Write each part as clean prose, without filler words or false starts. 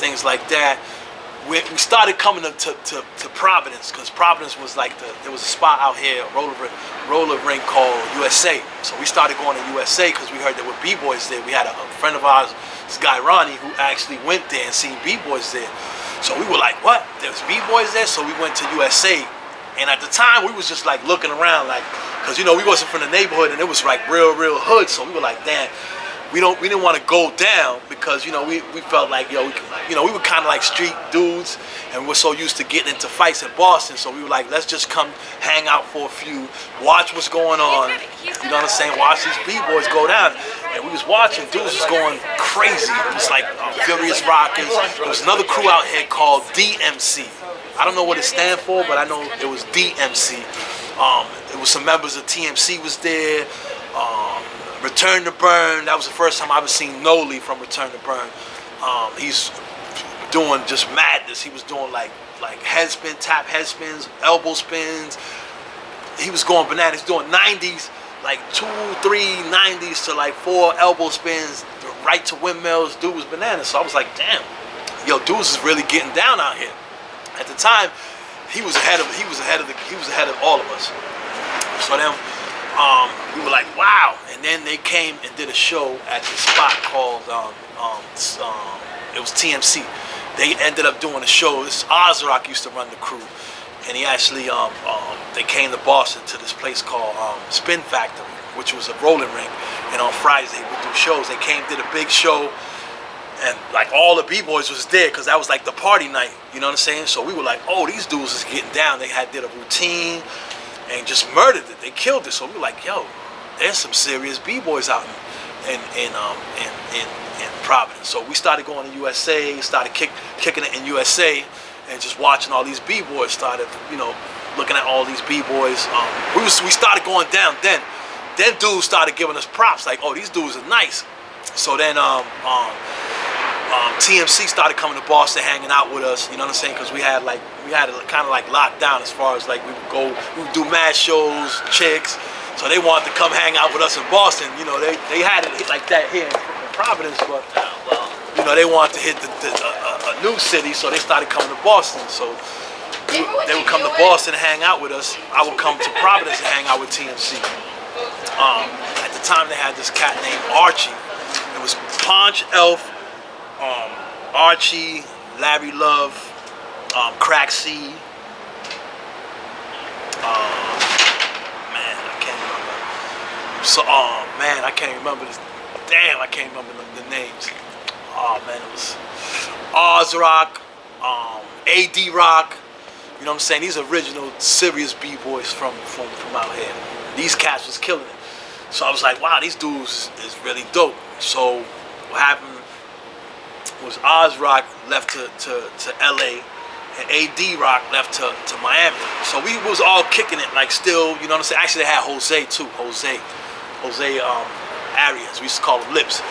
things like that. We started coming to Providence, because Providence was like there was a spot out here, a roller rink called USA. So we started going to USA because we heard there were B-Boys there. We had a friend of ours, this guy Ronnie, who actually went there and seen B-Boys there. So we were like, what? There's B-Boys there? So we went to USA. And at the time, we was just like looking around, like, because we wasn't from the neighborhood, and it was like real hood. So we were like, damn. We didn't want to go down because we felt like we were kind of like street dudes, and we're so used to getting into fights in Boston. So we were like, let's just come hang out for a few, watch what's going on. You know what I'm saying? Watch these B-Boys go down. And we was watching, dudes was going crazy. It was like Frious Rockkers. There was another crew out here called T.M.C. I don't know what it stands for, but I know it was T.M.C. It was some members of T.M.C. was there. Return to Burn, that was the first time I ever seen NOLIE from Return to Burn. He's doing just madness. He was doing like head spin, tap head spins, elbow spins. He was going bananas, doing 90s, like 2, 3 90s to like 4 elbow spins, right to windmills. Dude was bananas. So I was like, damn, yo, dudes is really getting down out here. At the time, he was ahead of all of us. So then we were like, wow. And then they came and did a show at this spot called it was T.M.C. They ended up doing a show. This Ozrock used to run the crew, and he actually they came to Boston to this place called Spin Factory, which was a rolling rink, and on Fridays they would do shows. They came, did a big show, and like all the B-Boys was there because that was like the party night, you know what I'm saying? So we were like, oh, these dudes is getting down. They did a routine and just murdered it. They killed it. So we were like, yo, there's some serious B-Boys out in Providence. So we started going to USA, started kicking it in USA, and just watching all these B-Boys. Started, looking at all these B-Boys. We started going down. Then dudes started giving us props, like, oh, these dudes are nice. So then T.M.C. started coming to Boston, hanging out with us. You know what I'm saying? Because we had it kind of like locked down as far as like we would do mad shows, chicks. So they wanted to come hang out with us in Boston. They had it like that here in Providence, but they wanted to hit a new city, so they started coming to Boston. So they would come to Boston and hang out with us. I would come to Providence and hang out with T.M.C. At the time, they had this cat named Archie. It was Punch, Elf, Archie, Larry Love, Crack C. So, I can't remember this. Damn, I can't remember the names. Oh man, it was Ozrock, AD Rock. You know what I'm saying? These original serious B-Boys from out here. These cats was killing it. So I was like, wow, these dudes is really dope. So what happened was Ozrock left to LA, and AD Rock left to Miami. So we was all kicking it, like still, you know what I'm saying? Actually, they had Jose too, Jose Arias. We used to call him Lips.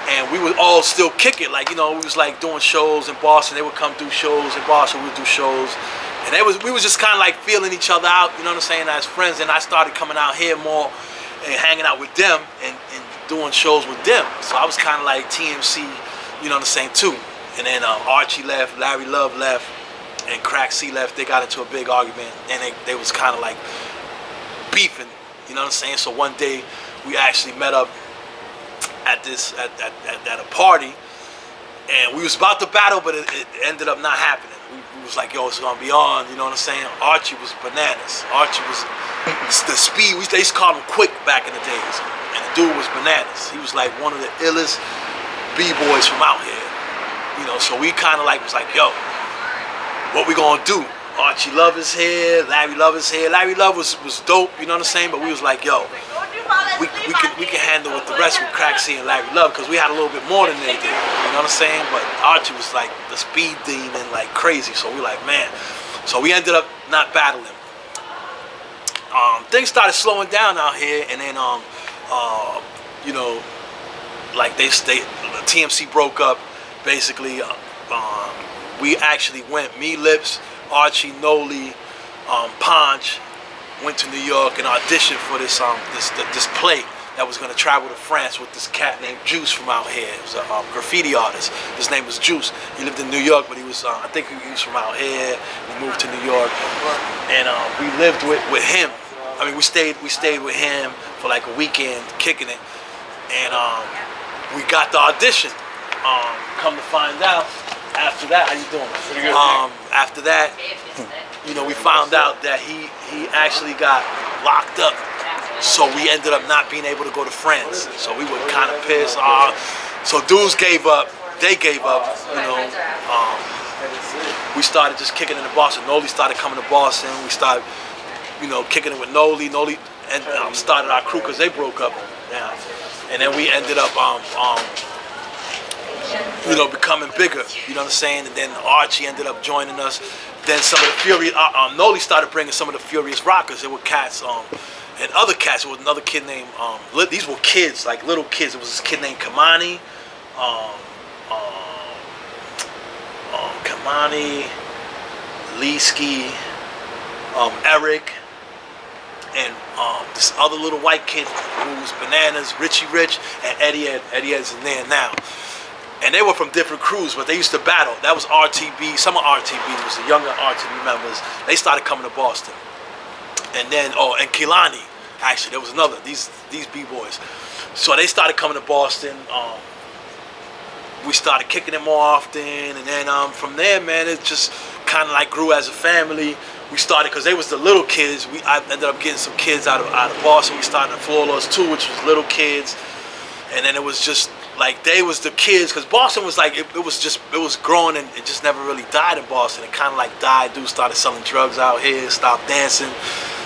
And we would all still kick it, like, we was like doing shows in Boston. They would come do shows in Boston, we would do shows. And we was just kind of like feeling each other out, you know what I'm saying, as friends. And I started coming out here more and hanging out with them and doing shows with them. So I was kind of like T.M.C., you know what I'm saying, too. And then Archie left, Larry Love left, and Crack C left. They got into a big argument, and they was kind of like beefing, you know what I'm saying. So one day we actually met up at a party, and we was about to battle, but it ended up not happening. We was like, yo, it's gonna be on, you know what I'm saying. Archie was bananas. Archie was the speed. They used to call him Quick back in the days, and the dude was bananas. He was like one of the illest B-Boys from out here, So we kind of like was like, yo, what we gonna do? Archie Love is here, Larry Love is here. Larry Love was dope, you know what I'm saying. But we was like, yo, we can handle with the rest with Crack C and Larry Love, because we had a little bit more than they did, you know what I'm saying. But Archie was like the speed demon, like crazy. So we like, man. So we ended up not battling. Things started slowing down out here, and then like the T.M.C. broke up. Basically, we actually went, me, Lips, Archie, NOLIE, Ponch, went to New York and auditioned for this play that was going to travel to France with this cat named Juice from out here. He was a graffiti artist. His name was Juice. He lived in New York, but he was, I think he was from out here. He moved to New York, and we lived with him. I mean, we stayed with him for like a weekend, kicking it, and we got the audition. Come to find out, after that, how you doing? Pretty good. After that, you know, we found out that he actually got locked up. So we ended up not being able to go to France. So we were kind of pissed. So dudes gave up. They gave up. You know. We started just kicking it in Boston. NOLIE started coming to Boston. We started, you know, kicking it with NOLIE. NOLIE and started our crew because they broke up. Yeah. And then we ended up, you know, becoming bigger. You know what I'm saying? And then Archie ended up joining us. Then some of the Furious, NOLIE started bringing some of the Furious Rockers. There were cats, and other cats. There was another kid named, these were kids, like little kids. There was this kid named Kamani, Leesky, Eric, and this other little white kid who was Bananas, Richie Rich, and Eddie Ed. Eddie Ed's in there now. And they were from different crews, but they used to battle. That was RTB. Some of RTB was the younger RTB members. They started coming to Boston. And then, and Kilani, actually, there was another, these B-boys. So they started coming to Boston. We started kicking it more often. And then from there, man, it just kind of like grew as a family. We started, because they was the little kids. I ended up getting some kids out of Boston. We started at Floorlords too, which was little kids. And then it was just, like, they was the kids, because Boston was like, it was growing, and it just never really died in Boston. It kind of like died. Dudes started selling drugs out here, stopped dancing,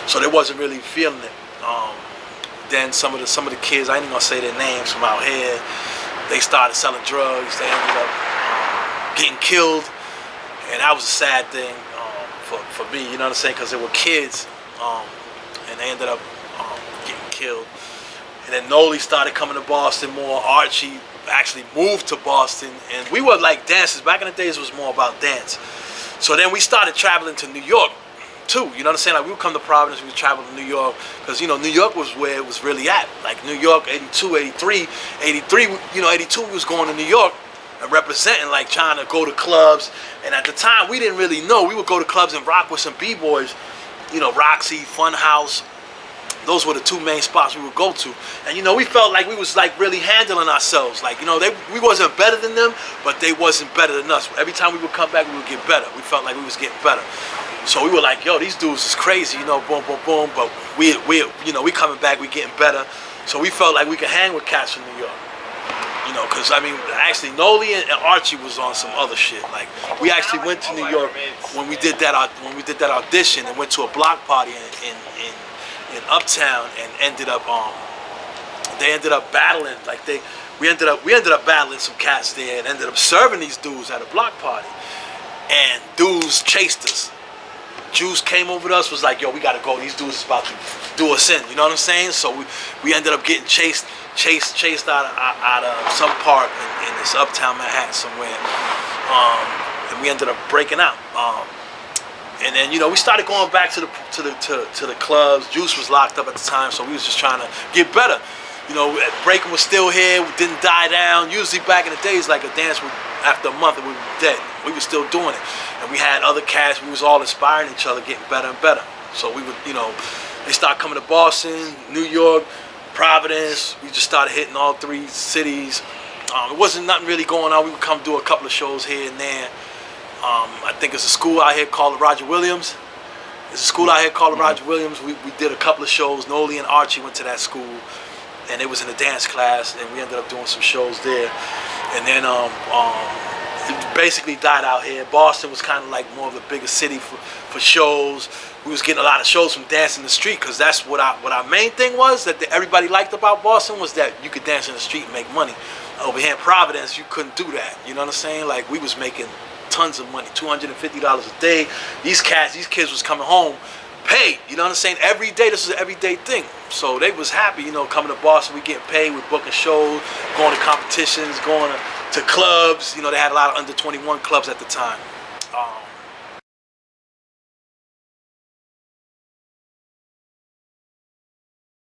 so they wasn't really feeling it. Then some of the kids, I ain't even gonna say their names, from out here, they started selling drugs. They ended up getting killed, and that was a sad thing for me, you know what I'm saying, because they were kids, and they ended up getting killed. And then NOLIE started coming to Boston more. Archie actually moved to Boston, and we were like dancers. Back in the days, it was more about dance. So then we started traveling to New York too. You know what I'm saying? Like, we would come to Providence, we would travel to New York, because, you know, New York was where it was really at. Like New York, 82, 83, you know, 82 we was going to New York and representing, like trying to go to clubs. And at the time, we didn't really know. We would go to clubs and rock with some B-boys, you know, Roxy, Funhouse. Those were the two main spots we would go to. And, you know, we felt like we was like really handling ourselves. Like, you know, we wasn't better than them, but they wasn't better than us. Every time we would come back, we would get better. We felt like we was getting better. So we were like, yo, these dudes is crazy, you know, boom, boom, boom. But we you know, we coming back, we getting better. So we felt like we could hang with cats from New York. You know, because, I mean, actually, NOLIE and Archie was on some other shit. Like, we actually went to New York when we did that audition, and went to a block party in Uptown, and ended up they ended up battling, like we ended up battling some cats there, and ended up serving these dudes at a block party, and dudes chased us. Juice came over to us, was like, yo, we gotta go, these dudes is about to do us in, you know what I'm saying? So we ended up getting chased out of some park in this Uptown Manhattan somewhere, and we ended up breaking out. And then, you know, we started going back to the clubs. Juice was locked up at the time, so we was just trying to get better. You know, breaking was still here. We didn't die down. Usually back in the days, like a dance would, after a month, we were dead. We were still doing it. And we had other cats. We was all inspiring each other, getting better and better. So we would, you know, they started coming to Boston, New York, Providence. We just started hitting all three cities. It wasn't nothing really going on. We would come do a couple of shows here and there. I think there's a school out here called Roger Williams. There's a school out here called Roger Williams. We did a couple of shows. NOLIE and Archie went to that school, and it was in a dance class, and we ended up doing some shows there. And then it basically died out here. Boston was kind of like more of the biggest city for shows. We was getting a lot of shows from dancing in the street, because that's what our main thing was, that everybody liked about Boston, was that you could dance in the street and make money. Over here in Providence, you couldn't do that. You know what I'm saying? Like, we was making tons of money, $250 a day. These kids was coming home paid, you know what I'm saying? Every day, this was an everyday thing. So they was happy, you know, coming to Boston, we getting paid, we booking shows, going to competitions, going to clubs. You know, they had a lot of under 21 clubs at the time.